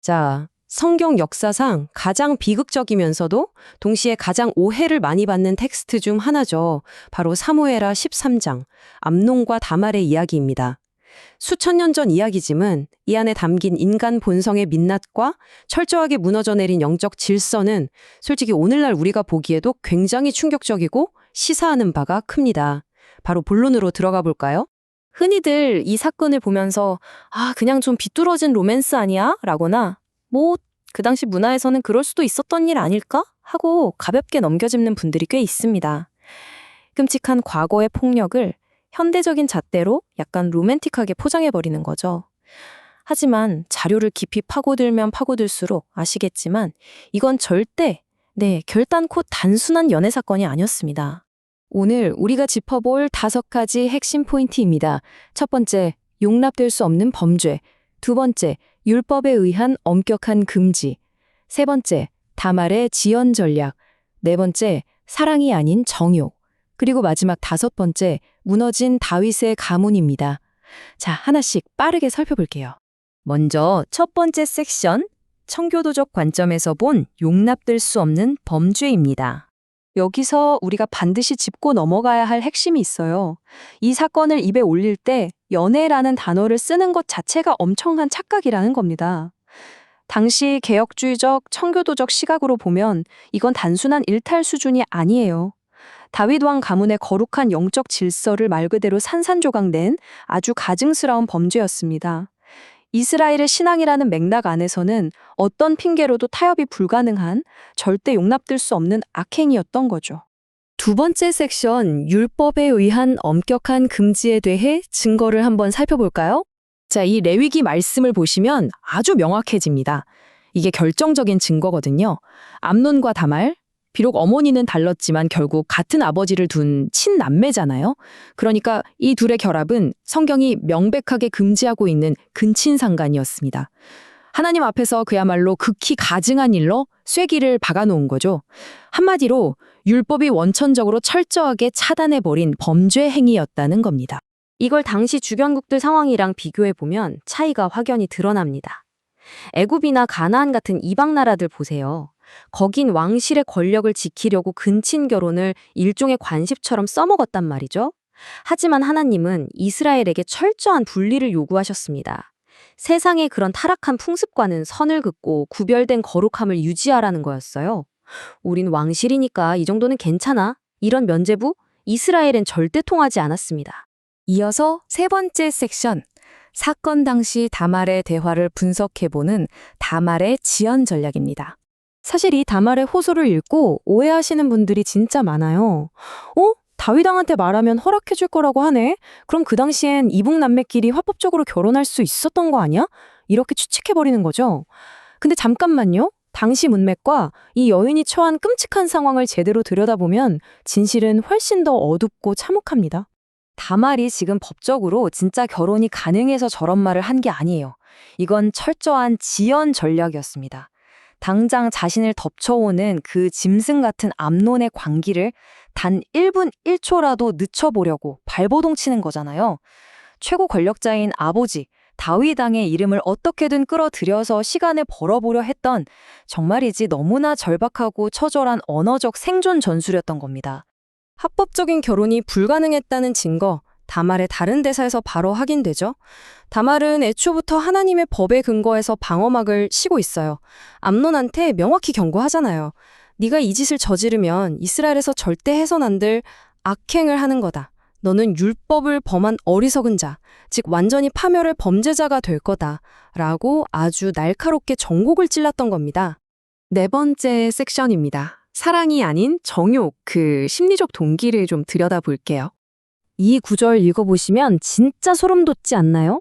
자, 성경 역사상 가장 비극적이면서도 동시에 가장 오해를 많이 받는 텍스트 중 하나죠. 바로 사무엘하 13장, 암논과 다말의 이야기입니다. 수천 년 전 이야기지만 이 안에 담긴 인간 본성의 민낯과 철저하게 무너져 내린 영적 질서는 솔직히 오늘날 우리가 보기에도 굉장히 충격적이고 시사하는 바가 큽니다. 바로 본론으로 들어가 볼까요? 흔히들 이 사건을 보면서 그냥 좀 비뚤어진 로맨스 아니야? 라거나 그 당시 문화에서는 그럴 수도 있었던 일 아닐까? 하고 가볍게 넘겨짚는 분들이 꽤 있습니다. 끔찍한 과거의 폭력을 현대적인 잣대로 약간 로맨틱하게 포장해버리는 거죠. 하지만 자료를 깊이 파고들면 파고들수록 아시겠지만 이건 절대, 결단코 단순한 연애 사건이 아니었습니다. 오늘 우리가 짚어볼 5가지 핵심 포인트입니다. 첫 번째, 용납될 수 없는 범죄. 두 번째, 율법에 의한 엄격한 금지. 세 번째, 다말의 지연 전략. 네 번째, 사랑이 아닌 정욕. 그리고 마지막 5번째, 무너진 다윗의 가문입니다. 자, 하나씩 빠르게 살펴볼게요. 먼저 첫 번째 섹션, 청교도적 관점에서 본 용납될 수 없는 범죄입니다. 여기서 우리가 반드시 짚고 넘어가야 할 핵심이 있어요. 이 사건을 입에 올릴 때 연애라는 단어를 쓰는 것 자체가 엄청난 착각이라는 겁니다. 당시 개혁주의적, 청교도적 시각으로 보면 이건 단순한 일탈 수준이 아니에요. 다윗 왕 가문의 거룩한 영적 질서를 말 그대로 산산조각낸 아주 가증스러운 범죄였습니다. 이스라엘의 신앙이라는 맥락 안에서는 어떤 핑계로도 타협이 불가능한 절대 용납될 수 없는 악행이었던 거죠. 두 번째 섹션, 율법에 의한 엄격한 금지에 대해 증거를 한번 살펴볼까요? 자, 이 레위기 말씀을 보시면 아주 명확해집니다. 이게 결정적인 증거거든요. 암논과 다말, 비록 어머니는 달랐지만 결국 같은 아버지를 둔 친남매잖아요. 그러니까 이 둘의 결합은 성경이 명백하게 금지하고 있는 근친상간이었습니다. 하나님 앞에서 그야말로 극히 가증한 일로 쐐기를 박아놓은 거죠. 한마디로 율법이 원천적으로 철저하게 차단해버린 범죄 행위였다는 겁니다. 이걸 당시 주변국들 상황이랑 비교해보면 차이가 확연히 드러납니다. 애굽이나 가나안 같은 이방 나라들 보세요. 거긴 왕실의 권력을 지키려고 근친 결혼을 일종의 관습처럼 써먹었단 말이죠. 하지만 하나님은 이스라엘에게 철저한 분리를 요구하셨습니다. 세상의 그런 타락한 풍습과는 선을 긋고 구별된 거룩함을 유지하라는 거였어요. 우린 왕실이니까 이 정도는 괜찮아. 이런 면죄부 이스라엘엔 절대 통하지 않았습니다. 이어서 세 번째 섹션, 사건 당시 다말의 대화를 분석해보는 다말의 지연 전략입니다. 사실 이 다말의 호소를 읽고 오해하시는 분들이 진짜 많아요. 다윗왕한테 말하면 허락해줄 거라고 하네? 그럼 그 당시엔 이북남매끼리 화법적으로 결혼할 수 있었던 거 아니야? 이렇게 추측해버리는 거죠. 근데 잠깐만요. 당시 문맥과 이 여인이 처한 끔찍한 상황을 제대로 들여다보면 진실은 훨씬 더 어둡고 참혹합니다. 다말이 지금 법적으로 진짜 결혼이 가능해서 저런 말을 한 게 아니에요. 이건 철저한 지연 전략이었습니다. 당장 자신을 덮쳐오는 그 짐승 같은 암논의 광기를 단 1분 1초라도 늦춰보려고 발버둥 치는 거잖아요. 최고 권력자인 아버지 다윗 왕의 이름을 어떻게든 끌어들여서 시간을 벌어보려 했던 정말이지 너무나 절박하고 처절한 언어적 생존 전술이었던 겁니다. 합법적인 결혼이 불가능했다는 증거, 다말의 다른 대사에서 바로 확인되죠. 다말은 애초부터 하나님의 법에 근거해서 방어막을 치고 있어요. 암논한테 명확히 경고하잖아요. 네가 이 짓을 저지르면 이스라엘에서 절대 해선 안 될 악행을 하는 거다. 너는 율법을 범한 어리석은 자, 즉 완전히 파멸할 범죄자가 될 거다. 라고 아주 날카롭게 정곡을 찔렀던 겁니다. 네 번째 섹션입니다. 사랑이 아닌 정욕, 그 심리적 동기를 좀 들여다볼게요. 이 구절 읽어보시면 진짜 소름 돋지 않나요?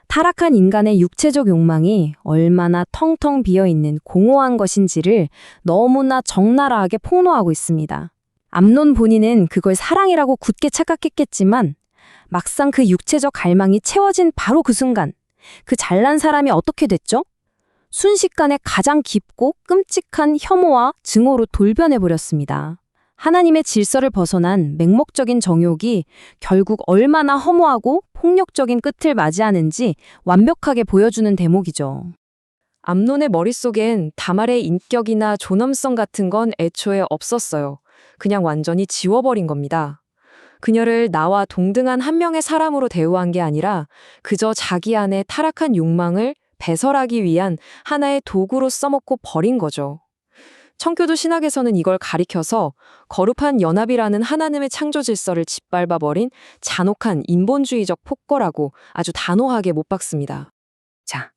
타락한 인간의 육체적 욕망이 얼마나 텅텅 비어있는 공허한 것인지를 너무나 적나라하게 폭로하고 있습니다. 암논 본인은 그걸 사랑이라고 굳게 착각했겠지만 막상 그 육체적 갈망이 채워진 바로 그 순간 그 잘난 사람이 어떻게 됐죠? 순식간에 가장 깊고 끔찍한 혐오와 증오로 돌변해버렸습니다. 하나님의 질서를 벗어난 맹목적인 정욕이 결국 얼마나 허무하고 폭력적인 끝을 맞이하는지 완벽하게 보여주는 대목이죠. 암논의 머릿속엔 다말의 인격이나 존엄성 같은 건 애초에 없었어요. 그냥 완전히 지워버린 겁니다. 그녀를 나와 동등한 한 명의 사람으로 대우한 게 아니라 그저 자기 안의 타락한 욕망을 배설하기 위한 하나의 도구로 써먹고 버린 거죠. 청교도 신학에서는 이걸 가리켜서 거룩한 연합이라는 하나님의 창조 질서를 짓밟아버린 잔혹한 인본주의적 폭거라고 아주 단호하게 못 박습니다. 자,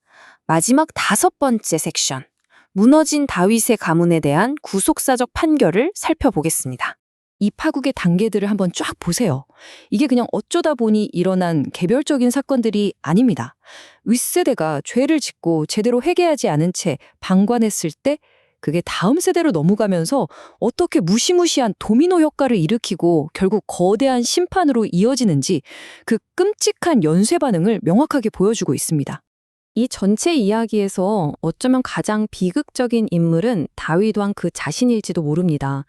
마지막 5번째 섹션. 무너진 다윗의 가문에 대한 구속사적 판결을 살펴보겠습니다. 이 파국의 단계들을 한번 쫙 보세요. 이게 그냥 어쩌다 보니 일어난 개별적인 사건들이 아닙니다. 윗세대가 죄를 짓고 제대로 회개하지 않은 채 방관했을 때 그게 다음 세대로 넘어가면서 어떻게 무시무시한 도미노 효과를 일으키고 결국 거대한 심판으로 이어지는지 그 끔찍한 연쇄 반응을 명확하게 보여주고 있습니다. 이 전체 이야기에서 어쩌면 가장 비극적인 인물은 다윗 왕 그 자신일지도 모릅니다.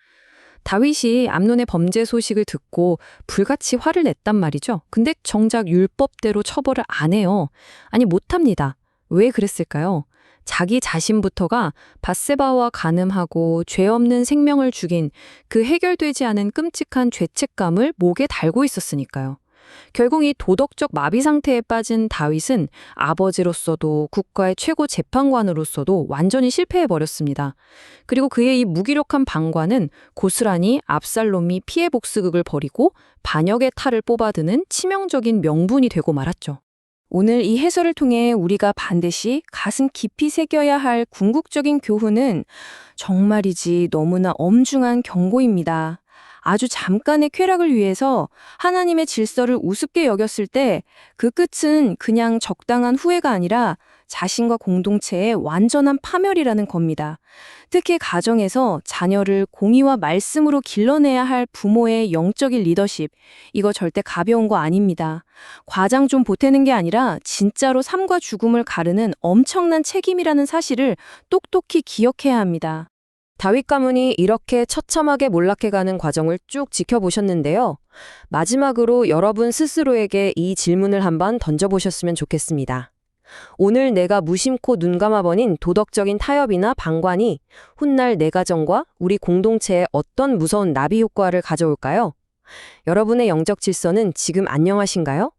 다윗이 암논의 범죄 소식을 듣고 불같이 화를 냈단 말이죠. 근데 정작 율법대로 처벌을 안 해요. 아니, 못합니다. 왜 그랬을까요? 자기 자신부터가 밧세바와 간음하고 죄 없는 생명을 죽인 그 해결되지 않은 끔찍한 죄책감을 목에 달고 있었으니까요. 결국 이 도덕적 마비 상태에 빠진 다윗은 아버지로서도 국가의 최고 재판관으로서도 완전히 실패해버렸습니다. 그리고 그의 이 무기력한 방관은 고스란히 압살롬이 피해 복수극을 벌이고 반역의 탈을 뽑아드는 치명적인 명분이 되고 말았죠. 오늘 이 해설을 통해 우리가 반드시 가슴 깊이 새겨야 할 궁극적인 교훈은 정말이지 너무나 엄중한 경고입니다. 아주 잠깐의 쾌락을 위해서 하나님의 질서를 우습게 여겼을 때 그 끝은 그냥 적당한 후회가 아니라 자신과 공동체의 완전한 파멸이라는 겁니다. 특히 가정에서 자녀를 공의와 말씀으로 길러내야 할 부모의 영적인 리더십, 이거 절대 가벼운 거 아닙니다. 과장 좀 보태는 게 아니라 진짜로 삶과 죽음을 가르는 엄청난 책임이라는 사실을 똑똑히 기억해야 합니다. 다윗 가문이 이렇게 처참하게 몰락해가는 과정을 쭉 지켜보셨는데요. 마지막으로 여러분 스스로에게 이 질문을 한번 던져보셨으면 좋겠습니다. 오늘 내가 무심코 눈 감아버린 도덕적인 타협이나 방관이 훗날 내 가정과 우리 공동체에 어떤 무서운 나비 효과를 가져올까요? 여러분의 영적 질서는 지금 안녕하신가요?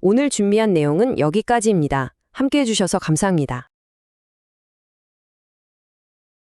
오늘 준비한 내용은 여기까지입니다. 함께 해주셔서 감사합니다.